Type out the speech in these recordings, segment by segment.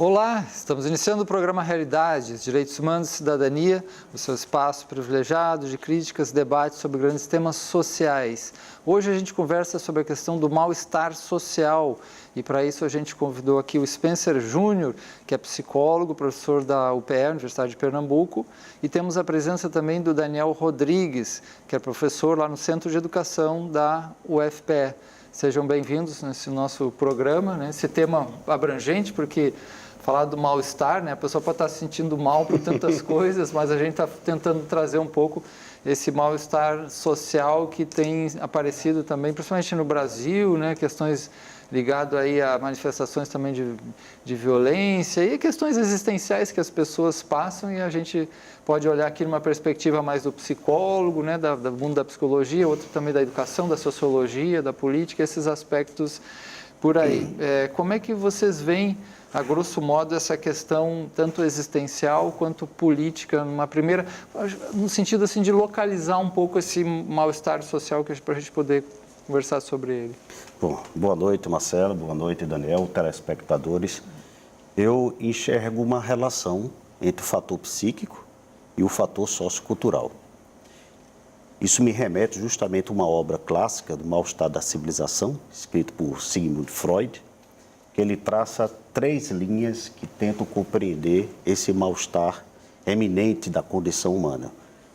Olá, estamos iniciando o programa Realidades, Direitos Humanos e Cidadania, o seu espaço privilegiado de críticas e debates sobre grandes temas sociais. Hoje a gente conversa sobre a questão do mal-estar social e para isso a gente convidou aqui o Spencer Júnior, que é psicólogo, professor da UPE, Universidade de Pernambuco, e temos a presença também do Daniel Rodrigues, que é professor lá no Centro de Educação da UFPE. Sejam bem-vindos nesse nosso programa, né? Esse tema abrangente, porque falar do mal-estar, né? A pessoa pode estar se sentindo mal por tantas coisas, mas a gente está tentando trazer um pouco esse mal-estar social que tem aparecido também, principalmente no Brasil, né? Questões ligadas aí a manifestações também de violência e questões existenciais que as pessoas passam, e a gente pode olhar aqui numa perspectiva mais do psicólogo, né? Do mundo da psicologia, outro também da educação, da sociologia, da política, esses aspectos por aí. Como é que vocês veem, a grosso modo, essa questão tanto existencial quanto política, no sentido assim de localizar um pouco esse mal-estar social para a gente poder conversar sobre ele? Bom, boa noite, Marcelo, boa noite, Daniel, telespectadores. Eu enxergo uma relação entre o fator psíquico e o fator sociocultural. Isso me remete justamente a uma obra clássica do Mal-Estar da Civilização, escrito por Sigmund Freud, que ele traça 3 linhas que tentam compreender esse mal-estar eminente da condição humana.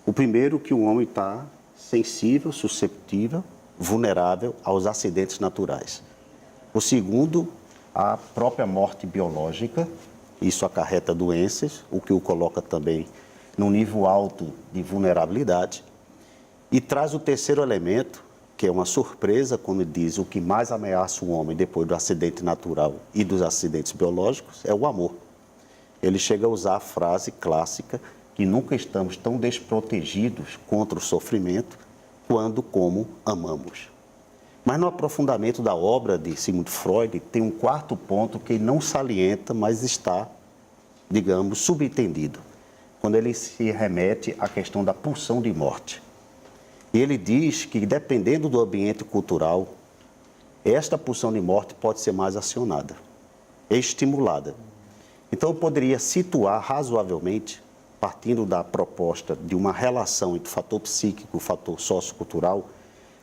O primeiro, que o homem está sensível, susceptível, vulnerável aos acidentes naturais. O segundo, a própria morte biológica, isso acarreta doenças, o que o coloca também num nível alto de vulnerabilidade. E traz o terceiro elemento, que é uma surpresa, quando diz o que mais ameaça o homem depois do acidente natural e dos acidentes biológicos, é o amor. Ele chega a usar a frase clássica que nunca estamos tão desprotegidos contra o sofrimento quando como amamos. Mas no aprofundamento da obra de Sigmund Freud, tem um quarto ponto que não salienta, mas está, digamos, subentendido, quando ele se remete à questão da pulsão de morte. E ele diz que, dependendo do ambiente cultural, esta pulsão de morte pode ser mais acionada, estimulada. Então, eu poderia situar razoavelmente, partindo da proposta de uma relação entre o fator psíquico e o fator sociocultural,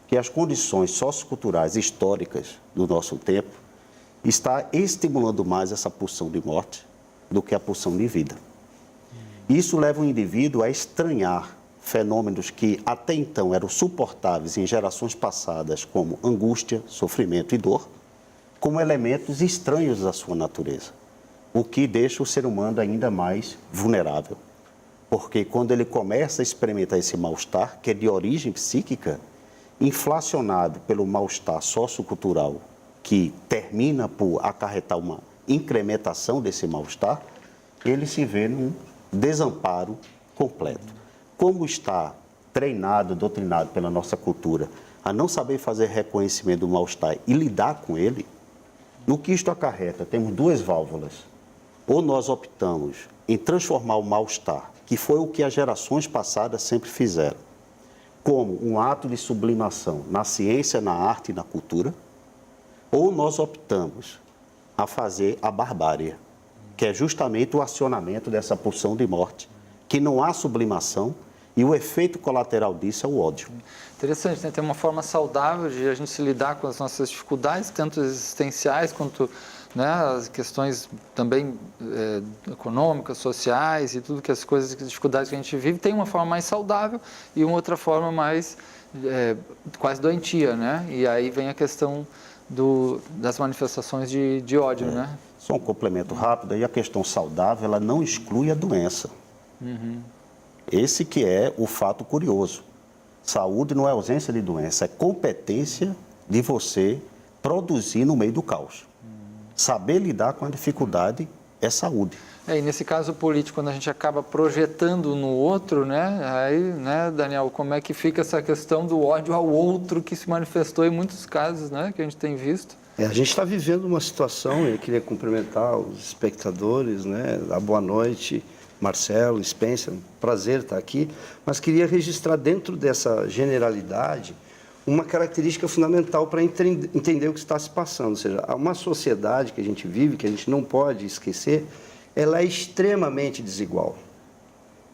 que as condições socioculturais históricas do nosso tempo está estimulando mais essa pulsão de morte do que a pulsão de vida. Isso leva o indivíduo a estranhar fenômenos que até então eram suportáveis em gerações passadas, como angústia, sofrimento e dor, como elementos estranhos da sua natureza, o que deixa o ser humano ainda mais vulnerável. Porque quando ele começa a experimentar esse mal-estar, que é de origem psíquica, inflacionado pelo mal-estar sociocultural, que termina por acarretar uma incrementação desse mal-estar, ele se vê num desamparo completo. Como está treinado, doutrinado pela nossa cultura a não saber fazer reconhecimento do mal-estar e lidar com ele, no que isto acarreta, temos 2 válvulas. Ou nós optamos em transformar o mal-estar, que foi o que as gerações passadas sempre fizeram, como um ato de sublimação na ciência, na arte e na cultura, ou nós optamos a fazer a barbárie, que é justamente o acionamento dessa pulsão de morte, que não há sublimação, e o efeito colateral disso é o ódio. Interessante, né? Tem uma forma saudável de a gente se lidar com as nossas dificuldades, tanto existenciais quanto, né, as questões também econômicas, sociais e tudo que as coisas, as dificuldades que a gente vive. Tem uma forma mais saudável e uma outra forma mais quase doentia, né? E aí vem a questão das manifestações de ódio, né? Só um complemento rápido, aí a questão saudável, ela não exclui a doença. Esse que é o fato curioso. Saúde não é ausência de doença, é competência de você produzir no meio do caos. Saber lidar com a dificuldade é saúde. E nesse caso político, quando a gente acaba projetando no outro, né? Aí, né, Daniel, como é que fica essa questão do ódio ao outro que se manifestou em muitos casos, né, que a gente tem visto? A gente está vivendo uma situação, eu queria cumprimentar os espectadores, né? A boa noite, Marcelo, Spencer, prazer estar aqui, mas queria registrar dentro dessa generalidade uma característica fundamental para entender o que está se passando. Ou seja, uma sociedade que a gente vive, que a gente não pode esquecer, ela é extremamente desigual.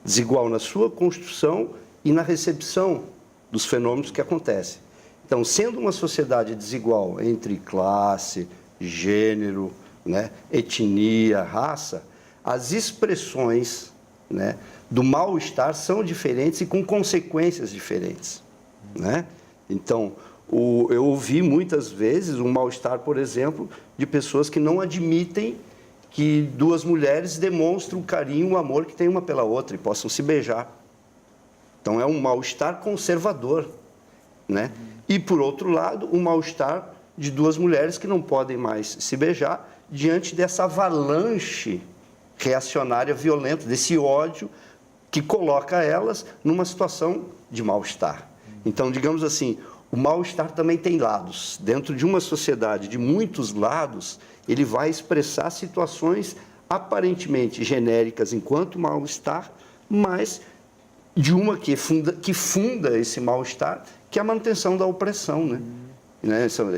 Desigual na sua construção e na recepção dos fenômenos que acontecem. Então, sendo uma sociedade desigual entre classe, gênero, né, etnia, raça, as expressões, né, do mal-estar são diferentes e com consequências diferentes, né? Então, eu ouvi muitas vezes um mal-estar, por exemplo, de pessoas que não admitem que duas mulheres demonstram o carinho e o amor que têm uma pela outra e possam se beijar. Então, é um mal-estar conservador, né? E, por outro lado, um mal-estar de duas mulheres que não podem mais se beijar diante dessa avalanche reacionária violenta, desse ódio que coloca elas numa situação de mal-estar. Então, digamos assim, o mal-estar também tem lados. Dentro de uma sociedade de muitos lados, ele vai expressar situações aparentemente genéricas enquanto mal-estar, mas de uma que funda esse mal-estar, que é a manutenção da opressão, né?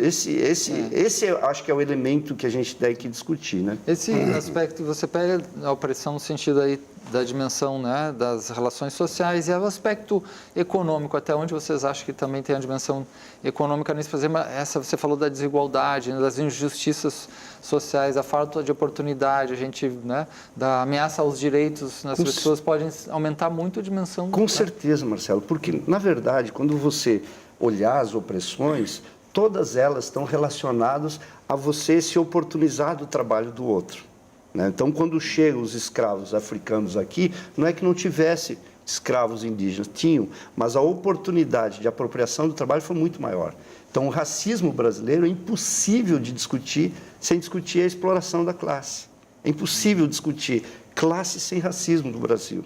Esse eu acho que é o elemento que a gente tem que discutir, né? Esse aspecto, você pega a opressão no sentido aí da dimensão, né, das relações sociais e o aspecto econômico, até onde vocês acham que também tem a dimensão econômica nisso? Por exemplo, você falou da desigualdade, né, das injustiças sociais, a falta de oportunidade, a gente, né, da ameaça aos direitos das pessoas podem aumentar muito a dimensão. Com certeza, Marcelo, porque, na verdade, quando você olhar as opressões, todas elas estão relacionadas a você se oportunizar do trabalho do outro, né? Então, quando chegam os escravos africanos aqui, não é que não tivesse escravos indígenas, tinham, mas a oportunidade de apropriação do trabalho foi muito maior. Então, o racismo brasileiro é impossível de discutir sem discutir a exploração da classe. É impossível discutir classe sem racismo no Brasil,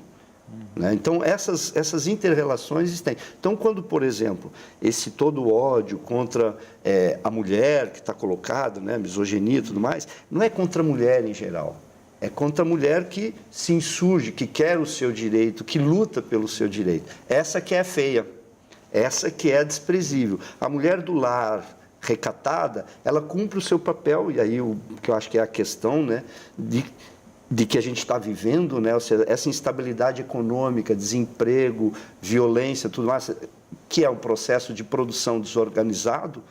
né? Então, essas inter-relações existem. Então, quando, por exemplo, esse todo o ódio contra a mulher que está colocado, né, misoginia e tudo mais, não é contra a mulher em geral, é contra a mulher que se insurge, que quer o seu direito, que luta pelo seu direito. Essa que é feia, essa que é desprezível. A mulher do lar, recatada, ela cumpre o seu papel, e aí o que eu acho que é a questão, né, de que a gente está vivendo, né? Ou seja, essa instabilidade econômica, desemprego, violência, tudo mais, que é um processo de produção desorganizado,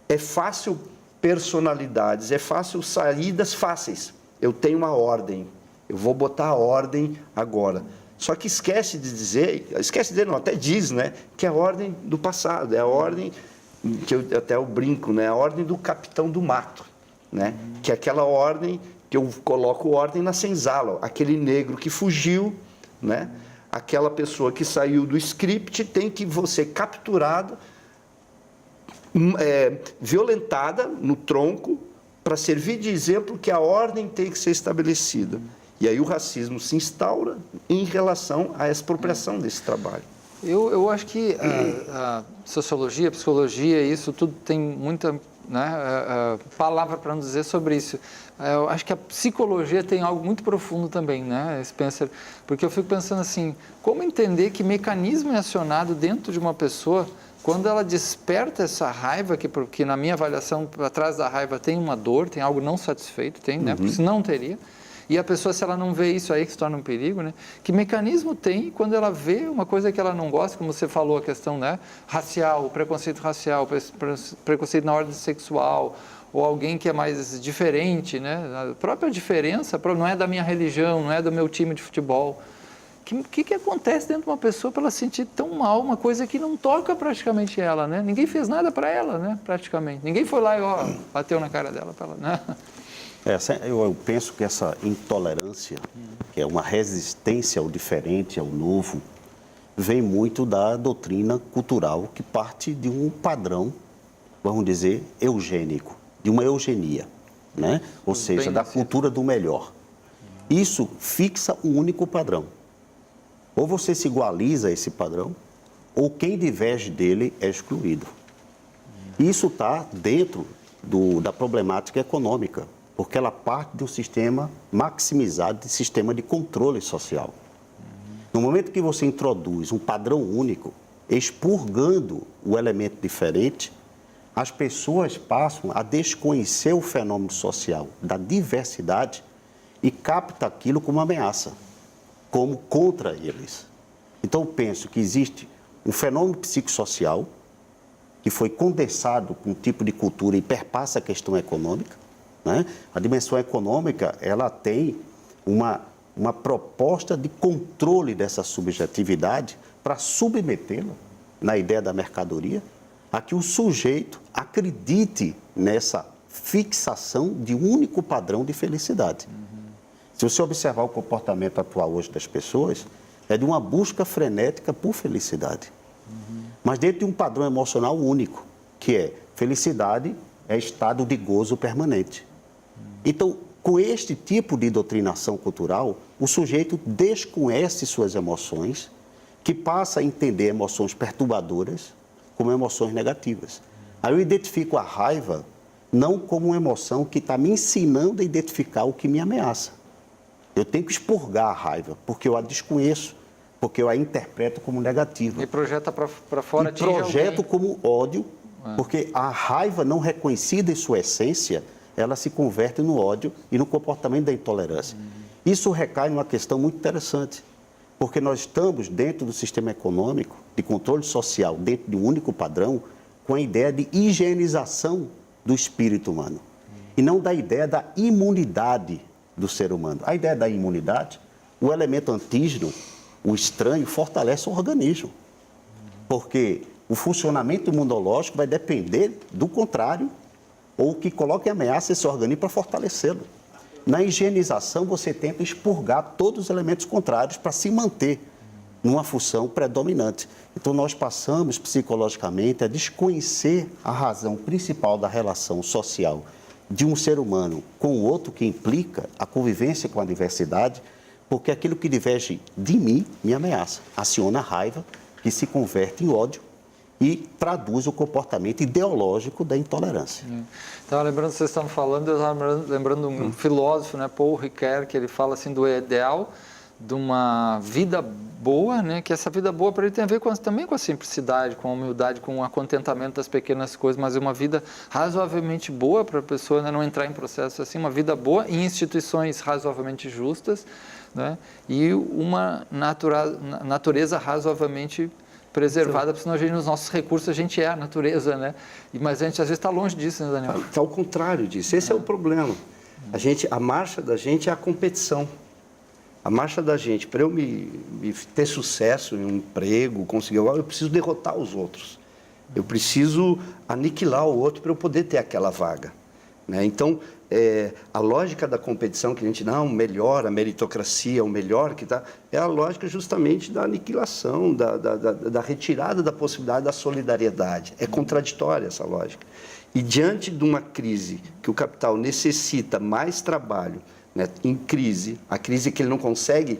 é fácil personalidades, é fácil saídas fáceis. Eu tenho uma ordem, eu vou botar a ordem agora. Só que esquece de dizer, não, até diz, né, que é a ordem do passado, é a ordem, que eu brinco, né, a ordem do capitão do mato, né, que é aquela ordem que eu coloco ordem na senzala, aquele negro que fugiu, né? Aquela pessoa que saiu do script tem que ser capturada, violentada no tronco, para servir de exemplo que a ordem tem que ser estabelecida. E aí o racismo se instaura em relação à expropriação desse trabalho. Eu acho que a sociologia, a psicologia, isso tudo tem muita, né, palavra para nos dizer sobre isso. Eu acho que a psicologia tem algo muito profundo também, né, Spencer? Porque eu fico pensando assim, como entender que mecanismo é acionado dentro de uma pessoa quando ela desperta essa raiva, que na minha avaliação, atrás da raiva tem uma dor, tem algo não satisfeito, tem, né? Porque senão não teria. E a pessoa, se ela não vê isso aí, que se torna um perigo, né? Que mecanismo tem quando ela vê uma coisa que ela não gosta, como você falou, a questão, né, racial, preconceito racial, preconceito na ordem sexual, ou alguém que é mais diferente, né? A própria diferença não é da minha religião, não é do meu time de futebol. O que acontece dentro de uma pessoa para ela sentir tão mal uma coisa que não toca praticamente ela, né? Ninguém fez nada para ela, né? Praticamente. Ninguém foi lá e bateu na cara dela para ela, né? Eu penso que essa intolerância, que é uma resistência ao diferente, ao novo, vem muito da doutrina cultural que parte de um padrão, vamos dizer, eugênico, de uma eugenia, né? Ou seja, da cultura do melhor. Isso fixa um único padrão. Ou você se igualiza a esse padrão, ou quem diverge dele é excluído. Isso está dentro da problemática econômica, porque ela parte de um sistema maximizado, de sistema de controle social. No momento que você introduz um padrão único, expurgando o elemento diferente, as pessoas passam a desconhecer o fenômeno social da diversidade e captam aquilo como ameaça, como contra eles. Então, eu penso que existe um fenômeno psicossocial que foi condensado com um tipo de cultura e perpassa a questão econômica, né? A dimensão econômica, ela tem uma proposta de controle dessa subjetividade para submetê-la na ideia da mercadoria, a que o sujeito acredite nessa fixação de um único padrão de felicidade. Se você observar o comportamento atual hoje das pessoas, é de uma busca frenética por felicidade. Mas dentro de um padrão emocional único, que é felicidade é estado de gozo permanente. Então, com este tipo de doutrinação cultural, o sujeito desconhece suas emoções, que passa a entender emoções perturbadoras como emoções negativas. Aí eu identifico a raiva não como uma emoção que está me ensinando a identificar o que me ameaça. Eu tenho que expurgar a raiva, porque eu a desconheço, porque eu a interpreto como negativa. E projeta para fora, e projeto como ódio, porque a raiva não reconhecida em sua essência, ela se converte no ódio e no comportamento da intolerância. Isso recai numa questão muito interessante, porque nós estamos dentro do sistema econômico, de controle social, dentro de um único padrão, com a ideia de higienização do espírito humano, e não da ideia da imunidade do ser humano. A ideia da imunidade, o elemento antígeno, o estranho, fortalece o organismo, porque o funcionamento imunológico vai depender do contrário, ou que coloque em ameaça esse organismo para fortalecê-lo. Na higienização, você tenta expurgar todos os elementos contrários para se manter numa função predominante. Então, nós passamos psicologicamente a desconhecer a razão principal da relação social de um ser humano com o outro, que implica a convivência com a diversidade, porque aquilo que diverge de mim me ameaça, aciona a raiva, que se converte em ódio e traduz o comportamento ideológico da intolerância. Então, lembrando que vocês estavam falando, eu estava lembrando um filósofo, né, Paul Ricoeur, que ele fala assim do ideal de uma vida boa, né, que essa vida boa para ele tem a ver também com a simplicidade, com a humildade, com o contentamento das pequenas coisas, mas é uma vida razoavelmente boa para a pessoa, né, não entrar em processo assim, uma vida boa em instituições razoavelmente justas, né, e uma natureza razoavelmente preservada, porque senão nos nossos recursos a gente é a natureza, né? Mas a gente às vezes está longe disso, né, Daniel? Está ao contrário disso. Esse é o problema. A marcha da gente é a competição. A marcha da gente, para eu ter sucesso em um emprego, conseguir algo, eu preciso derrotar os outros. Eu preciso aniquilar o outro para eu poder ter aquela vaga, né? Então, a lógica da competição que a gente, não, melhor, a meritocracia, o melhor que está, é a lógica justamente da aniquilação, da retirada da possibilidade da solidariedade. É contraditória essa lógica. E diante de uma crise que o capital necessita mais trabalho, né, em crise, a crise que ele não consegue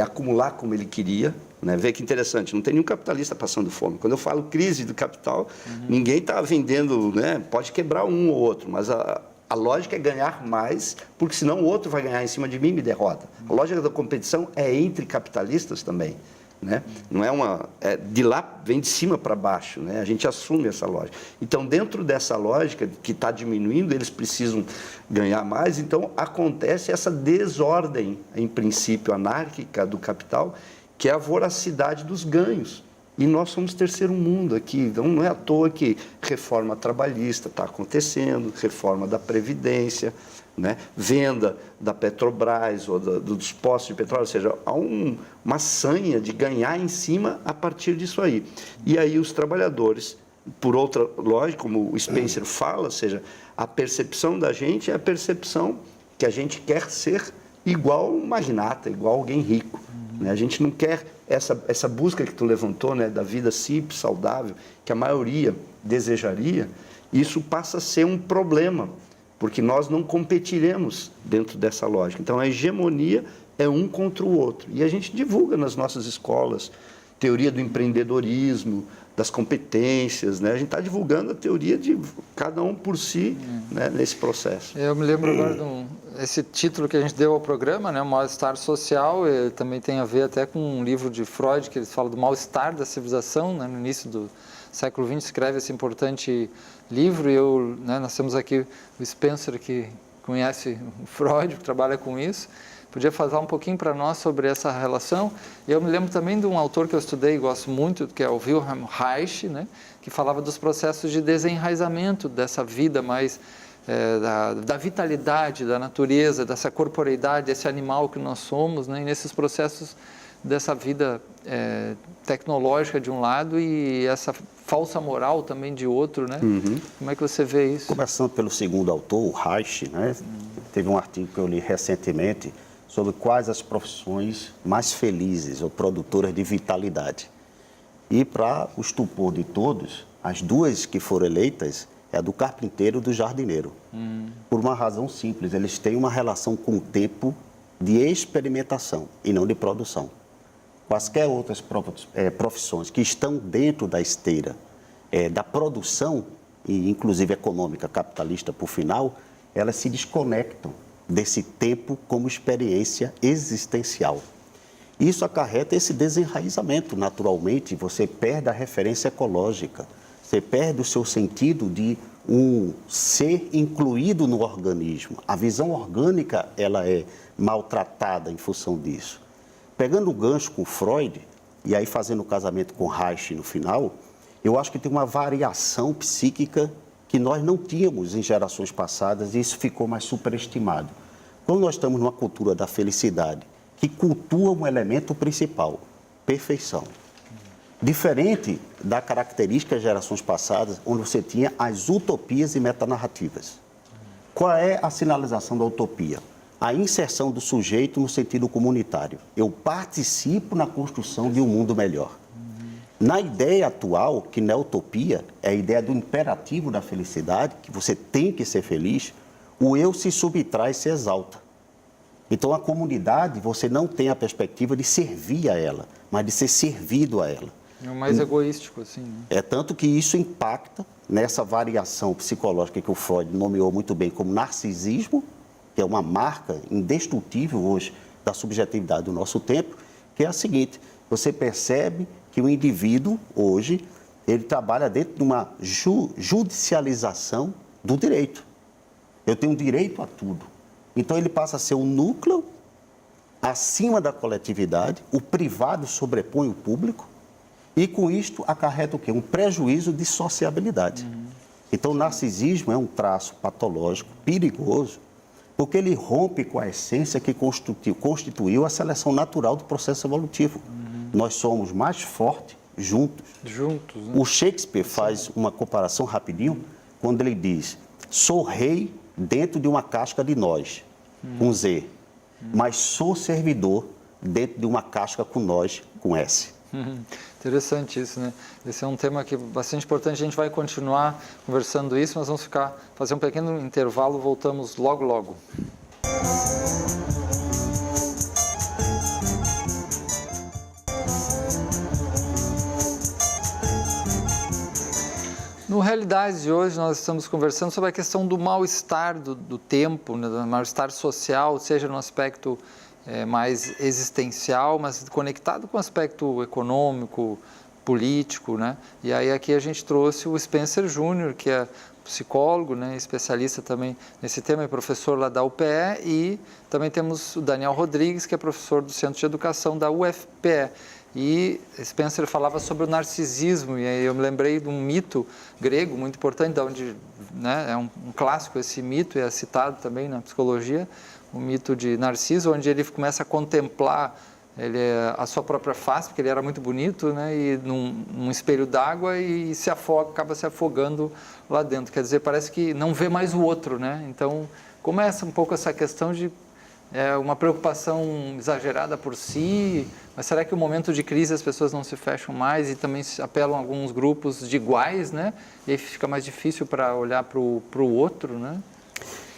acumular como ele queria, né? Vê que interessante, não tem nenhum capitalista passando fome. Quando eu falo crise do capital, ninguém está vendendo, né, pode quebrar um ou outro, mas a lógica é ganhar mais, porque senão o outro vai ganhar em cima de mim e me derrota. A lógica da competição é entre capitalistas também, né? Não é de lá, vem de cima para baixo, né? A gente assume essa lógica. Então, dentro dessa lógica que está diminuindo, eles precisam ganhar mais, então acontece essa desordem, em princípio anárquica do capital, que é a voracidade dos ganhos. E nós somos terceiro mundo aqui, então não é à toa que reforma trabalhista está acontecendo, reforma da Previdência, né? Venda da Petrobras ou dos postos de petróleo, ou seja, há uma sanha de ganhar em cima a partir disso aí. E aí os trabalhadores, por outra lógica, como o Spencer fala, ou seja, a percepção da gente é a percepção que a gente quer ser igual um magnata, igual alguém rico, né? A gente não quer essa busca que tu levantou, né, da vida simples, saudável, que a maioria desejaria. Isso passa a ser um problema, porque nós não competiremos dentro dessa lógica. Então, a hegemonia é um contra o outro. E a gente divulga nas nossas escolas teoria do empreendedorismo, das competências, né? A gente está divulgando a teoria de cada um por si, né, nesse processo. Eu me lembro agora esse título que a gente deu ao programa, né, o mal-estar social, ele também tem a ver até com um livro de Freud, que ele fala do mal-estar da civilização, né, no início do século XX, escreve esse importante livro, e nós temos aqui o Spencer, que conhece o Freud, que trabalha com isso, podia falar um pouquinho para nós sobre essa relação. E eu me lembro também de um autor que eu estudei e gosto muito, que é o Wilhelm Reich, né, que falava dos processos de desenraizamento dessa vida mais, da vitalidade da natureza, dessa corporeidade, desse animal que nós somos, né, e nesses processos dessa vida tecnológica de um lado e essa falsa moral também de outro, né? Como é que você vê isso? Começando pelo segundo autor, o Reich, né? Teve um artigo que eu li recentemente sobre quais as profissões mais felizes ou produtoras de vitalidade. E, para o estupor de todos, as duas que foram eleitas é a do carpinteiro e do jardineiro. Por uma razão simples, eles têm uma relação com o tempo de experimentação e não de produção. Quaisquer outras profissões que estão dentro da esteira da produção, e inclusive econômica, capitalista, por final, elas se desconectam desse tempo como experiência existencial. Isso acarreta esse desenraizamento, naturalmente, você perde a referência ecológica, você perde o seu sentido de um ser incluído no organismo. A visão orgânica, ela é maltratada em função disso. Pegando o gancho com Freud, e aí fazendo o casamento com Reich no final, eu acho que tem uma variação psíquica que nós não tínhamos em gerações passadas e isso ficou mais superestimado. Quando nós estamos numa cultura da felicidade, que cultua um elemento principal, perfeição. Diferente da característica de gerações passadas, onde você tinha as utopias e metanarrativas. Qual é a sinalização da utopia? A inserção do sujeito no sentido comunitário. Eu participo na construção de um mundo melhor. Na ideia atual, que não é utopia, é a ideia do imperativo da felicidade, que você tem que ser feliz, o eu se subtrai e se exalta. Então, a comunidade, você não tem a perspectiva de servir a ela, mas de ser servido a ela. É o mais egoístico, assim. Né? É tanto que isso impacta nessa variação psicológica que o Freud nomeou muito bem como narcisismo, que é uma marca indestrutível hoje da subjetividade do nosso tempo, que é a seguinte: você percebe que o indivíduo, hoje, ele trabalha dentro de uma judicialização do direito. Eu tenho direito a tudo. Então, ele passa a ser um núcleo acima da coletividade, o privado sobrepõe o público, e com isto acarreta o quê? Um prejuízo de sociabilidade. Então, o narcisismo é um traço patológico, perigoso, porque ele rompe com a essência que constituiu a seleção natural do processo evolutivo. Nós somos mais fortes juntos. Juntos, né? O Shakespeare faz uma comparação rapidinho, quando ele diz: sou rei dentro de uma casca de nós, com Z, mas sou servidor dentro de uma casca com nós, com S. Interessante isso, né? Esse é um tema que é bastante importante, a gente vai continuar conversando isso, mas vamos fazer um pequeno intervalo, voltamos logo, logo. No Realidades de hoje, nós estamos conversando sobre a questão do mal-estar do tempo, né, do mal-estar social, seja no aspecto mais existencial, mas conectado com o aspecto econômico, político, né? E aí aqui a gente trouxe o Spencer Júnior, que é psicólogo, né, especialista também nesse tema, é professor lá da UPE, e também temos o Daniel Rodrigues, que é professor do Centro de Educação da UFPE. E Spencer falava sobre o narcisismo, e aí eu me lembrei de um mito grego muito importante, de onde, né, é um clássico esse mito, e é citado também na psicologia, o mito de Narciso, onde ele começa a contemplar a sua própria face, porque ele era muito bonito, né, e num espelho d'água, e acaba se afogando lá dentro. Quer dizer, parece que não vê mais o outro, né? Então, começa um pouco essa questão de uma preocupação exagerada por si, mas será que no momento de crise as pessoas não se fecham mais e também se apelam a alguns grupos de iguais, né? E aí fica mais difícil para olhar para o outro, né?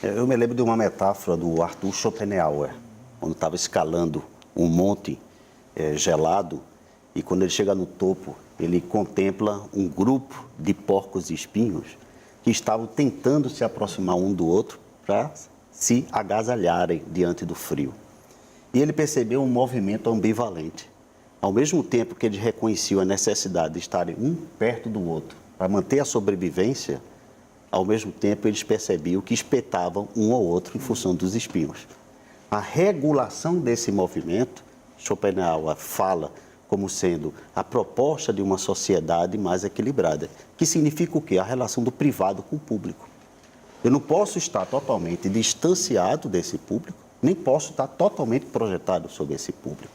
Eu me lembro de uma metáfora do Arthur Schopenhauer, quando estava escalando um monte gelado, e quando ele chega no topo, ele contempla um grupo de porcos espinhos que estavam tentando se aproximar um do outro para se agasalharem diante do frio. E ele percebeu um movimento ambivalente. Ao mesmo tempo que eles reconheciam a necessidade de estarem um perto do outro para manter a sobrevivência, ao mesmo tempo eles percebiam que espetavam um ao outro em função dos espinhos. A regulação desse movimento, Schopenhauer fala como sendo a proposta de uma sociedade mais equilibrada, que significa o quê? A relação do privado com o público. Eu não posso estar totalmente distanciado desse público, nem posso estar totalmente projetado sobre esse público.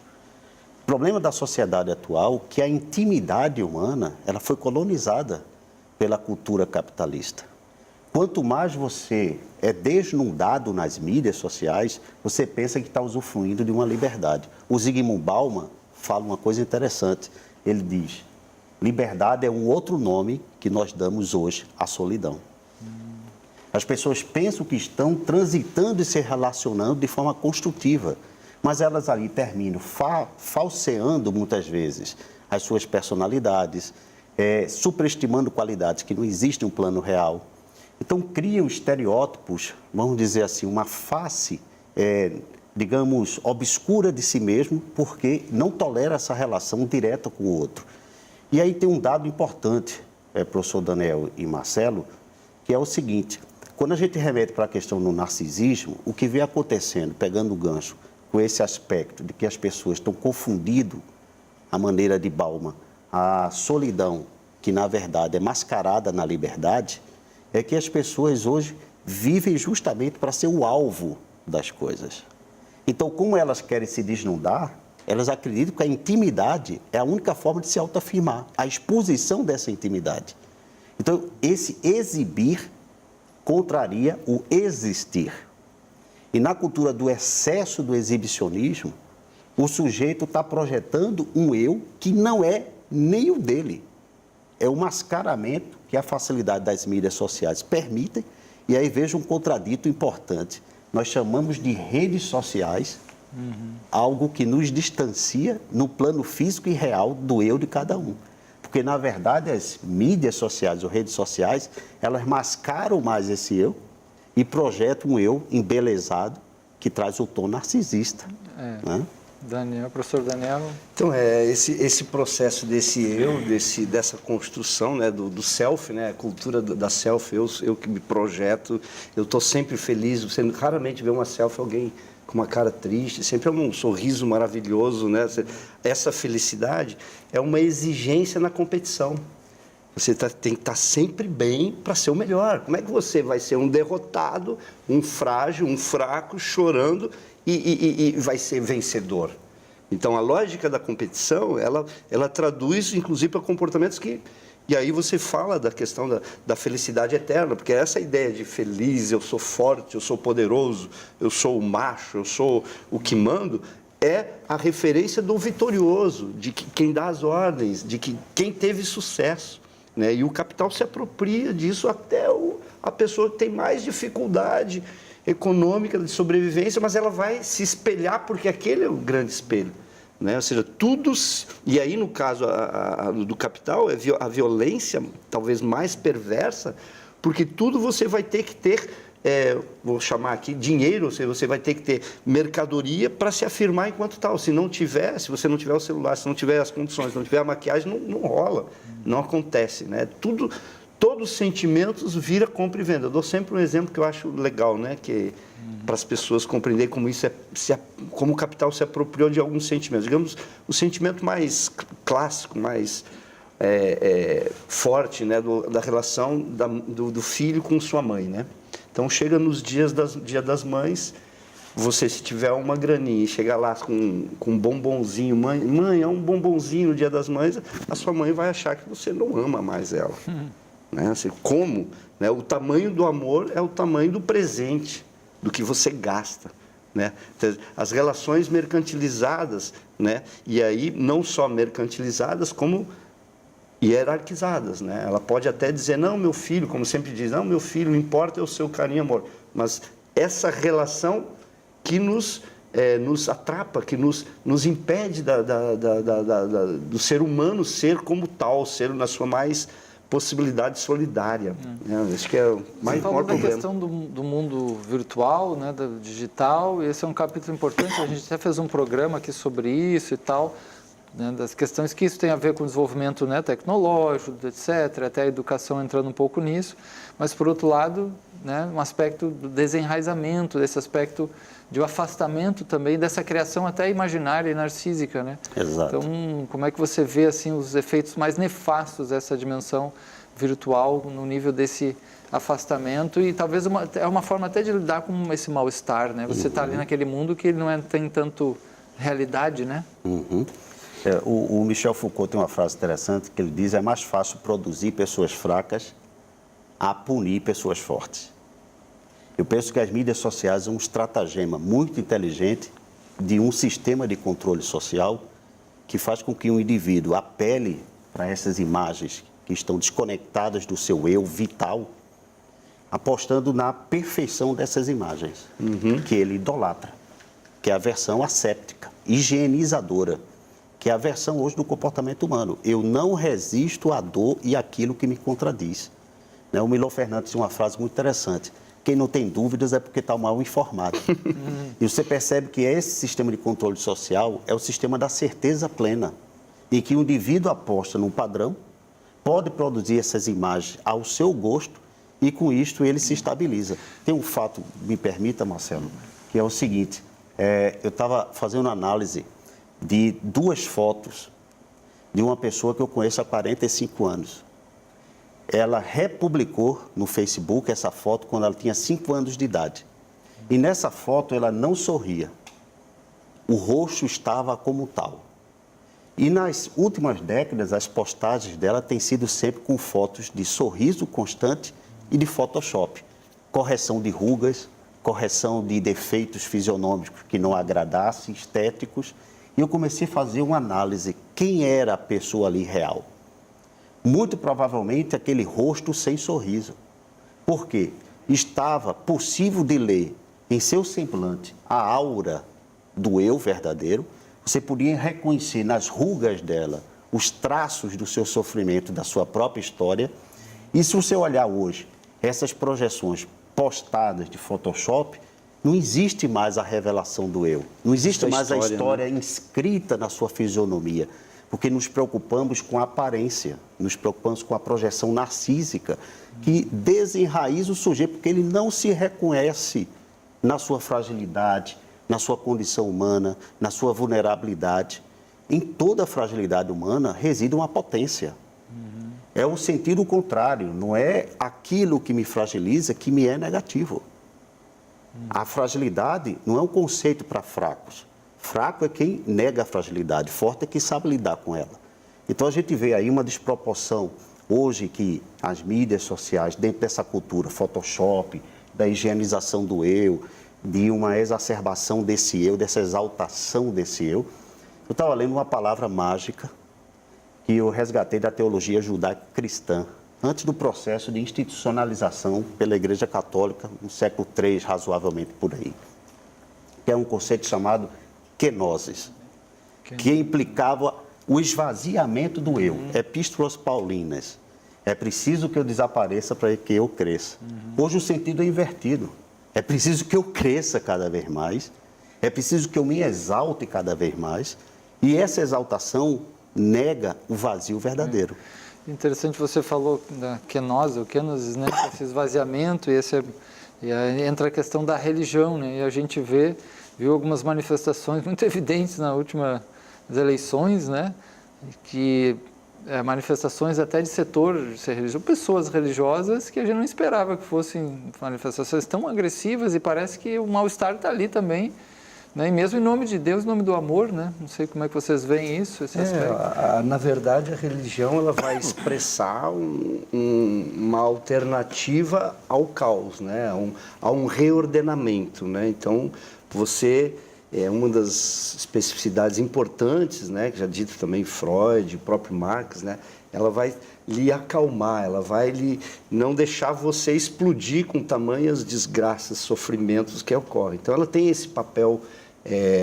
O problema da sociedade atual é que a intimidade humana ela foi colonizada pela cultura capitalista. Quanto mais você é desnudado nas mídias sociais, você pensa que está usufruindo de uma liberdade. O Zygmunt Bauman fala uma coisa interessante. Ele diz, liberdade é um outro nome que nós damos hoje à solidão. As pessoas pensam que estão transitando e se relacionando de forma construtiva, mas elas ali terminam falseando muitas vezes as suas personalidades, superestimando qualidades que não existem no plano real. Então, criam estereótipos, vamos dizer assim, uma face, digamos, obscura de si mesmo, porque não tolera essa relação direta com o outro. E aí tem um dado importante, professor Daniel e Marcelo, que é o seguinte, quando a gente remete para a questão do narcisismo, o que vem acontecendo, pegando o gancho com esse aspecto de que as pessoas estão confundindo a maneira de Bauman, a solidão, que na verdade é mascarada na liberdade, é que as pessoas hoje vivem justamente para ser o alvo das coisas. Então, como elas querem se desnudar, elas acreditam que a intimidade é a única forma de se autoafirmar, a exposição dessa intimidade. Então, esse exibir contraria o existir. E na cultura do excesso do exibicionismo, o sujeito está projetando um eu que não é nem o dele. É o mascaramento que a facilidade das mídias sociais permitem, e aí veja um contradito importante. Nós chamamos de redes sociais algo que nos distancia no plano físico e real do eu de cada um. Porque, na verdade, as mídias sociais ou redes sociais, elas mascaram mais esse eu e projetam um eu embelezado que traz o tom narcisista. Né? Professor Daniel. Então, esse processo desse eu, dessa construção, né, do self, né, a cultura da self, eu que me projeto, eu estou sempre feliz, você raramente vê uma selfie alguém com uma cara triste, sempre é um sorriso maravilhoso, né? Essa felicidade é uma exigência na competição. Você tem que estar sempre bem para ser o melhor. Como é que você vai ser um derrotado, um frágil, um fraco, chorando e vai ser vencedor? Então, a lógica da competição, ela traduz, inclusive, para comportamentos que... E aí você fala da questão da felicidade eterna, porque essa ideia de feliz, eu sou forte, eu sou poderoso, eu sou o macho, eu sou o que mando, é a referência do vitorioso, de quem dá as ordens, de quem teve sucesso. Né? E o capital se apropria disso até a pessoa que tem mais dificuldade econômica de sobrevivência, mas ela vai se espelhar porque aquele é o grande espelho. Né? Ou seja, tudo... E aí, no caso do capital, é a violência talvez mais perversa, porque tudo você vai ter que ter, vou chamar aqui, dinheiro, ou seja, você vai ter que ter mercadoria para se afirmar enquanto tal. Se você não tiver o celular, se não tiver as condições, se não tiver a maquiagem, não rola, não acontece. Né? Todos os sentimentos vira compra e venda. Eu dou sempre um exemplo que eu acho legal, né? Que para as pessoas compreenderem como como o capital se apropriou de alguns sentimentos. Digamos, o sentimento mais clássico, mais forte, né? Da relação do filho com sua mãe, né? Então, chega nos Dia das Mães, você, se tiver uma graninha e chegar lá com um bombonzinho, mãe, é um bombonzinho no Dia das Mães, a sua mãe vai achar que você não ama mais ela. Né? Assim, como? Né? O tamanho do amor é o tamanho do presente, do que você gasta. Né? Então, as relações mercantilizadas, né? E aí não só mercantilizadas, como hierarquizadas. Né? Ela pode até dizer, não, meu filho, como sempre diz, não, meu filho, não importa é o seu carinho e amor. Mas essa relação que nos nos atrapa, que nos impede do ser humano ser como tal, ser na sua mais possibilidade solidária. Acho que é o maior Você falou da problema. questão do mundo virtual, né, do digital, e esse é um capítulo importante, a gente até fez um programa aqui sobre isso e tal, né, das questões que isso tem a ver com o desenvolvimento, né, tecnológico, etc., até a educação entrando um pouco nisso, mas, por outro lado, né, um aspecto do desenraizamento, desse aspecto de um afastamento também dessa criação até imaginária e narcísica, né? Exato. Então, como é que você vê assim os efeitos mais nefastos dessa dimensão virtual no nível desse afastamento e talvez é uma forma até de lidar com esse mal-estar, né? Você está ali naquele mundo que não tem tanto realidade, né? O Michel Foucault tem uma frase interessante que ele diz: é mais fácil produzir pessoas fracas a punir pessoas fortes. Eu penso que as mídias sociais são um estratagema muito inteligente de um sistema de controle social que faz com que um indivíduo apele para essas imagens que estão desconectadas do seu eu vital, apostando na perfeição dessas imagens, que ele idolatra, que é a versão asséptica, higienizadora, que é a versão hoje do comportamento humano. Eu não resisto à dor e àquilo que me contradiz. O Milor Fernandes tem uma frase muito interessante: quem não tem dúvidas é porque está mal informado. E você percebe que esse sistema de controle social é o sistema da certeza plena, em que o indivíduo aposta num padrão, pode produzir essas imagens ao seu gosto e, com isto, ele se estabiliza. Tem um fato, me permita, Marcelo, que é o seguinte: eu estava fazendo análise de 2 fotos de uma pessoa que eu conheço há 45 anos. Ela republicou no Facebook essa foto quando ela tinha 5 anos de idade. E nessa foto ela não sorria. O rosto estava como tal. E nas últimas décadas as postagens dela têm sido sempre com fotos de sorriso constante e de Photoshop. Correção de rugas, correção de defeitos fisionômicos que não agradassem, estéticos. E eu comecei a fazer uma análise. Quem era a pessoa ali real? Muito provavelmente aquele rosto sem sorriso. Por quê? Estava possível de ler em seu semblante a aura do eu verdadeiro. Você podia reconhecer nas rugas dela os traços do seu sofrimento, da sua própria história. E se você olhar hoje essas projeções postadas de Photoshop, não existe mais a revelação do eu. Não existe mais a história inscrita na sua fisionomia. Porque nos preocupamos com a aparência, nos preocupamos com a projeção narcísica, que desenraiza o sujeito, porque ele não se reconhece na sua fragilidade, na sua condição humana, na sua vulnerabilidade. Em toda a fragilidade humana reside uma potência. É o sentido contrário, não é aquilo que me fragiliza que me é negativo. A fragilidade não é um conceito para fracos. Fraco é quem nega a fragilidade, forte é quem sabe lidar com ela. Então a gente vê aí uma desproporção hoje que as mídias sociais, dentro dessa cultura, Photoshop, da higienização do eu, de uma exacerbação desse eu, dessa exaltação desse eu. Eu estava lendo uma palavra mágica que eu resgatei da teologia judaico-cristã, antes do processo de institucionalização pela Igreja Católica, no século III, razoavelmente por aí, que é um conceito chamado kenosis, que implicava o esvaziamento do eu, epístolas paulinas. É preciso que eu desapareça para que eu cresça. Hoje o sentido é invertido. É preciso que eu cresça cada vez mais, é preciso que eu me exalte cada vez mais, e essa exaltação nega o vazio verdadeiro. Interessante, você falou da kenosis, o kenosis, né? Esse esvaziamento e aí entra a questão da religião, né? E a gente viu algumas manifestações muito evidentes nas últimas eleições, né? Que manifestações até de setor religioso, pessoas religiosas que a gente não esperava que fossem manifestações tão agressivas, e parece que o mal-estar está ali também, né? E mesmo em nome de Deus, em nome do amor, né? Não sei como é que vocês veem isso, esse aspecto. Na verdade, a religião ela vai expressar uma alternativa ao caos, né? A um reordenamento, né? Então, você é uma das especificidades importantes, né? Que já dito também Freud, o próprio Marx, né? Ela vai lhe acalmar, ela vai não deixar você explodir com tamanhas desgraças, sofrimentos que ocorrem. Então, ela tem esse papel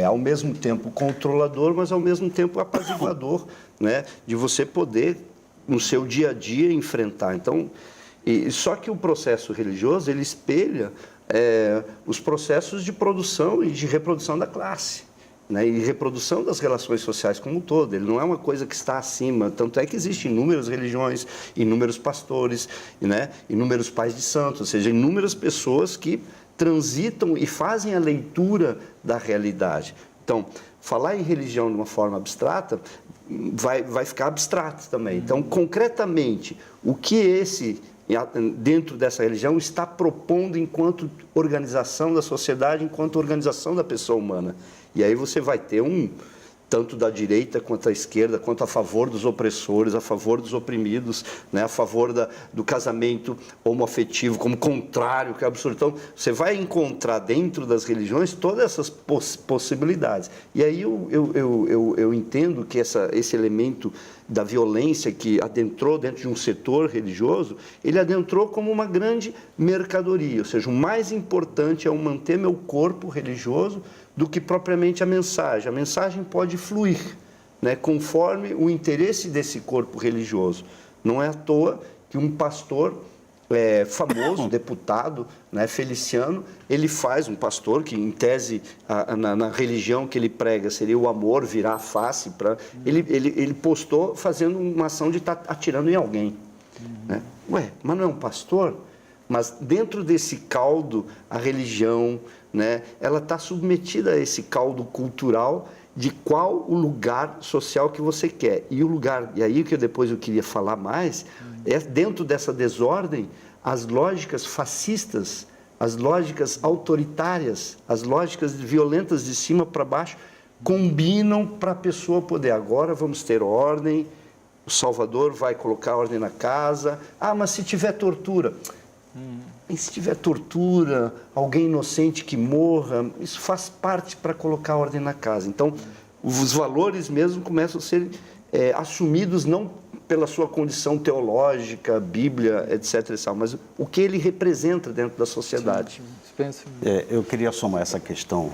ao mesmo tempo controlador, mas ao mesmo tempo apaziguador, né? De você poder, no seu dia a dia, enfrentar. Então, só que o processo religioso, ele espelha os processos de produção e de reprodução da classe, né? E reprodução das relações sociais como um todo. Ele não é uma coisa que está acima, tanto é que existem inúmeras religiões, inúmeros pastores, né? Inúmeros pais de santos, ou seja, inúmeras pessoas que transitam e fazem a leitura da realidade. Então, falar em religião de uma forma abstrata vai ficar abstrato também. Então, concretamente, o que dentro dessa religião, está propondo enquanto organização da sociedade, enquanto organização da pessoa humana. E aí você vai ter tanto da direita quanto da esquerda, quanto a favor dos opressores, a favor dos oprimidos, né? A favor do casamento homoafetivo, como contrário, que é absurdo. Então, você vai encontrar dentro das religiões todas essas possibilidades. E aí eu entendo que esse elemento da violência que adentrou dentro de um setor religioso, ele adentrou como uma grande mercadoria, ou seja, o mais importante é eu manter meu corpo religioso do que propriamente a mensagem. A mensagem pode fluir, né, conforme o interesse desse corpo religioso. Não é à toa que um pastor famoso, deputado, né, Feliciano, ele faz, um pastor que, em tese, na religião que ele prega, seria o amor virar a face, ele postou fazendo uma ação de estar atirando em alguém. Né? Ué, mas não é um pastor? Mas dentro desse caldo, a religião, né, ela está submetida a esse caldo cultural de qual o lugar social que você quer. E o lugar, e aí que depois eu queria falar mais, é dentro dessa desordem, as lógicas fascistas, as lógicas autoritárias, as lógicas violentas de cima para baixo, combinam para a pessoa poder. Agora vamos ter ordem, o Salvador vai colocar ordem na casa. Ah, mas se tiver tortura... E se tiver tortura, alguém inocente que morra, isso faz parte para colocar ordem na casa. Então, os valores mesmo começam a ser assumidos não pela sua condição teológica, Bíblia, etc. Mas o que ele representa dentro da sociedade. Eu queria somar essa questão,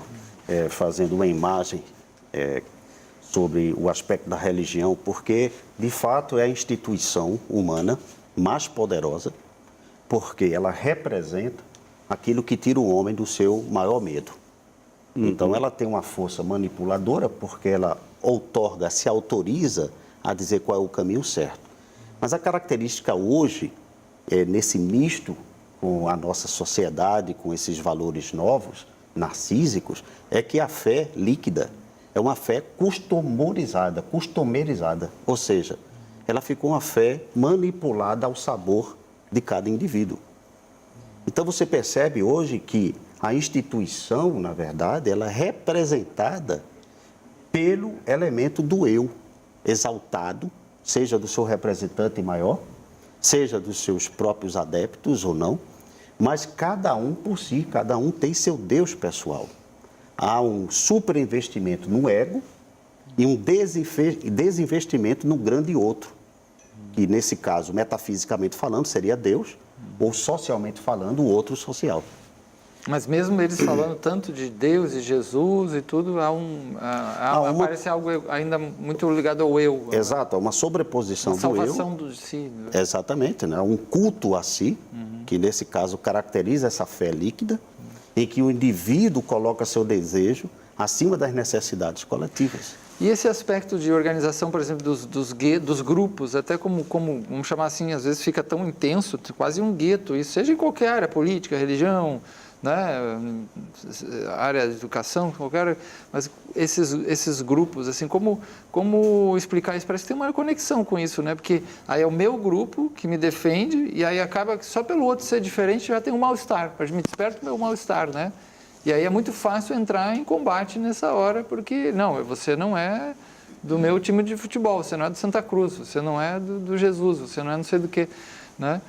fazendo uma imagem sobre o aspecto da religião, porque, de fato, é a instituição humana mais poderosa, porque ela representa aquilo que tira o homem do seu maior medo. Então, ela tem uma força manipuladora, porque ela se autoriza a dizer qual é o caminho certo. Mas a característica hoje, nesse misto com a nossa sociedade, com esses valores novos, narcísicos, é que a fé líquida é uma fé customerizada, ou seja, ela ficou uma fé manipulada ao sabor de cada indivíduo. Então, você percebe hoje que a instituição, na verdade, ela é representada pelo elemento do eu exaltado, seja do seu representante maior, seja dos seus próprios adeptos ou não, mas cada um por si, cada um tem seu Deus pessoal. Há um superinvestimento no ego e um desinvestimento no grande outro, que nesse caso, metafisicamente falando, seria Deus, ou socialmente falando, o outro social. Mas mesmo eles falando tanto de Deus e Jesus e tudo, parece algo ainda muito ligado ao eu. Exato, uma sobreposição do eu. Salvação do si. Exatamente, né? Um culto a si, que nesse caso caracteriza essa fé líquida, em que o indivíduo coloca seu desejo acima das necessidades coletivas. E esse aspecto de organização, por exemplo, dos grupos, até como, vamos chamar assim, às vezes fica tão intenso, quase um gueto, isso seja em qualquer área, política, religião, né, área de educação, qualquer, mas esses grupos, assim, como explicar isso? Parece que tem uma conexão com isso, né? Porque aí é o meu grupo que me defende e aí acaba que só pelo outro ser diferente já tem um mal-estar, me desperta o meu mal-estar, né? E aí é muito fácil entrar em combate nessa hora, porque você não é do meu time de futebol, você não é do Santa Cruz, você não é do Jesus, você não é não sei do que, né?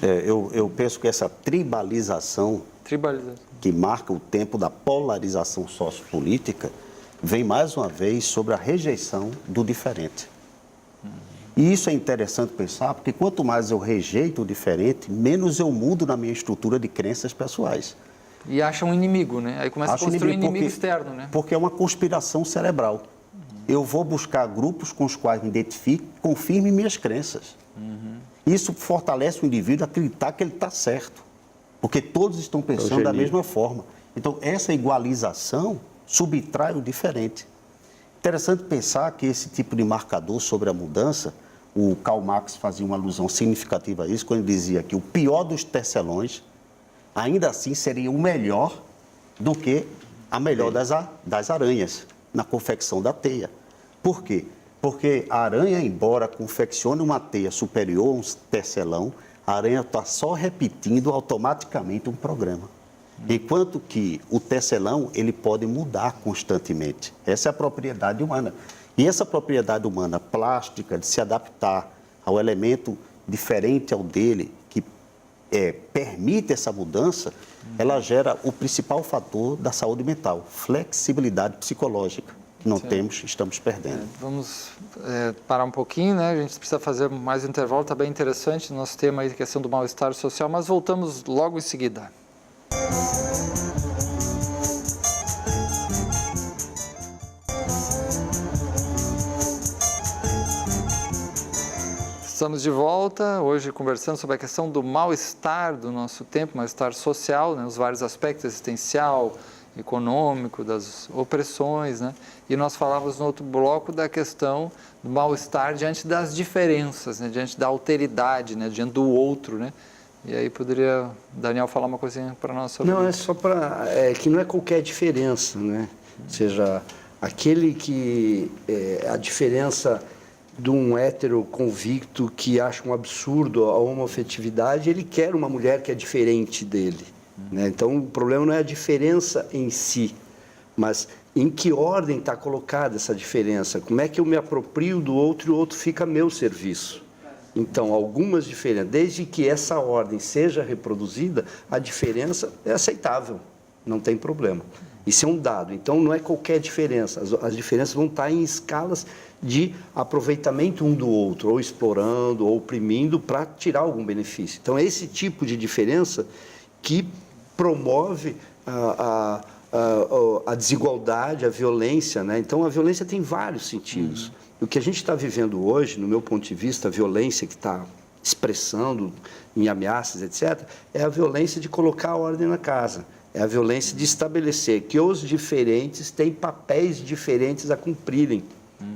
Eu penso que essa tribalização que marca o tempo da polarização sociopolítica vem mais uma vez sobre a rejeição do diferente. E isso é interessante pensar, porque quanto mais eu rejeito o diferente, menos eu mudo na minha estrutura de crenças pessoais. E acha um inimigo, né? Aí começa a construir um inimigo externo, né? Porque é uma conspiração cerebral. Eu vou buscar grupos com os quais me identifico, confirme minhas crenças. Isso fortalece o indivíduo a acreditar que ele está certo, porque todos estão pensando da mesma forma. Então, essa igualização subtrai o diferente. Interessante pensar que esse tipo de marcador sobre a mudança, o Karl Marx fazia uma alusão significativa a isso, quando ele dizia que o pior dos tecelões, ainda assim, seria o melhor do que a melhor das aranhas, na confecção da teia. Por quê? Porque a aranha, embora confeccione uma teia superior a um tecelão, a aranha está só repetindo automaticamente um programa. Enquanto que o tecelão, ele pode mudar constantemente. Essa é a propriedade humana. E essa propriedade humana plástica, de se adaptar ao elemento diferente ao dele, que permite essa mudança, ela gera o principal fator da saúde mental, flexibilidade psicológica. Não temos, estamos perdendo. Vamos parar um pouquinho, né? A gente precisa fazer mais um intervalo, está bem interessante o nosso tema aí, a questão do mal-estar social, mas voltamos logo em seguida. Estamos de volta, hoje conversando sobre a questão do mal-estar do nosso tempo, mal-estar social, né? Os vários aspectos, existencial, econômico, das opressões, né? E nós falávamos no outro bloco da questão do mal-estar diante das diferenças, né? Diante da alteridade, né? Diante do outro, né? E aí poderia Daniel falar uma coisinha para nós sobre isso? Não, é só para... que não é qualquer diferença, né? Ou seja, aquele que... a diferença de um hétero convicto que acha um absurdo a homoafetividade, ele quer uma mulher que é diferente dele. Né? Então, o problema não é a diferença em si, mas em que ordem está colocada essa diferença. Como é que eu me aproprio do outro e o outro fica a meu serviço? Então, algumas diferenças, desde que essa ordem seja reproduzida, a diferença é aceitável, não tem problema. Isso é um dado. Então, não é qualquer diferença. As diferenças vão estar em escalas de aproveitamento um do outro, ou explorando, ou oprimindo para tirar algum benefício. Então, é esse tipo de diferença que promove a desigualdade, a violência, né? Então, a violência tem vários sentidos. O que a gente está vivendo hoje, no meu ponto de vista, a violência que está expressando em ameaças, etc., é a violência de colocar a ordem na casa. É a violência de estabelecer que os diferentes têm papéis diferentes a cumprirem.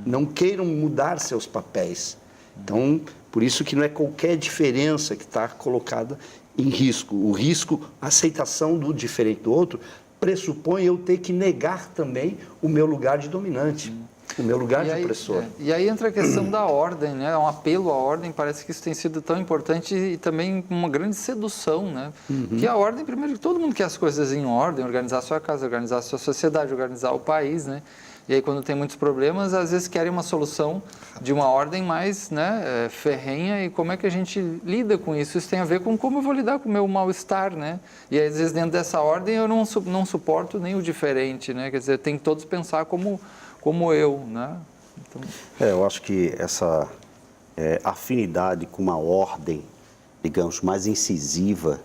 Não queiram mudar seus papéis. Então, por isso que não é qualquer diferença que está colocada em risco. O risco, a aceitação do diferente do outro, pressupõe eu ter que negar também o meu lugar de dominante, o meu lugar de opressor. E aí entra a questão da ordem, né? Um apelo à ordem, parece que isso tem sido tão importante e também uma grande sedução, né? Que a ordem, primeiro, todo mundo quer as coisas em ordem, organizar a sua casa, organizar a sua sociedade, organizar o país, né? E aí, quando tem muitos problemas, às vezes querem uma solução de uma ordem mais, né, ferrenha. E como é que a gente lida com isso? Isso tem a ver com como eu vou lidar com o meu mal-estar, né? E às vezes, dentro dessa ordem, eu não suporto nem o diferente, né? Quer dizer, tem que todos pensar como eu, né? Então... eu acho que essa afinidade com uma ordem, digamos, mais incisiva,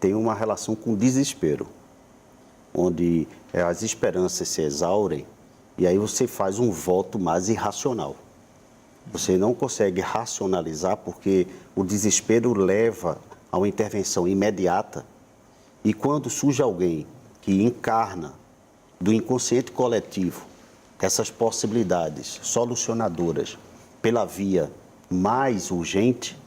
tem uma relação com o desespero, onde as esperanças se exaurem. E aí você faz um voto mais irracional. Você não consegue racionalizar porque o desespero leva a uma intervenção imediata. E quando surge alguém que encarna do inconsciente coletivo essas possibilidades solucionadoras pela via mais urgente,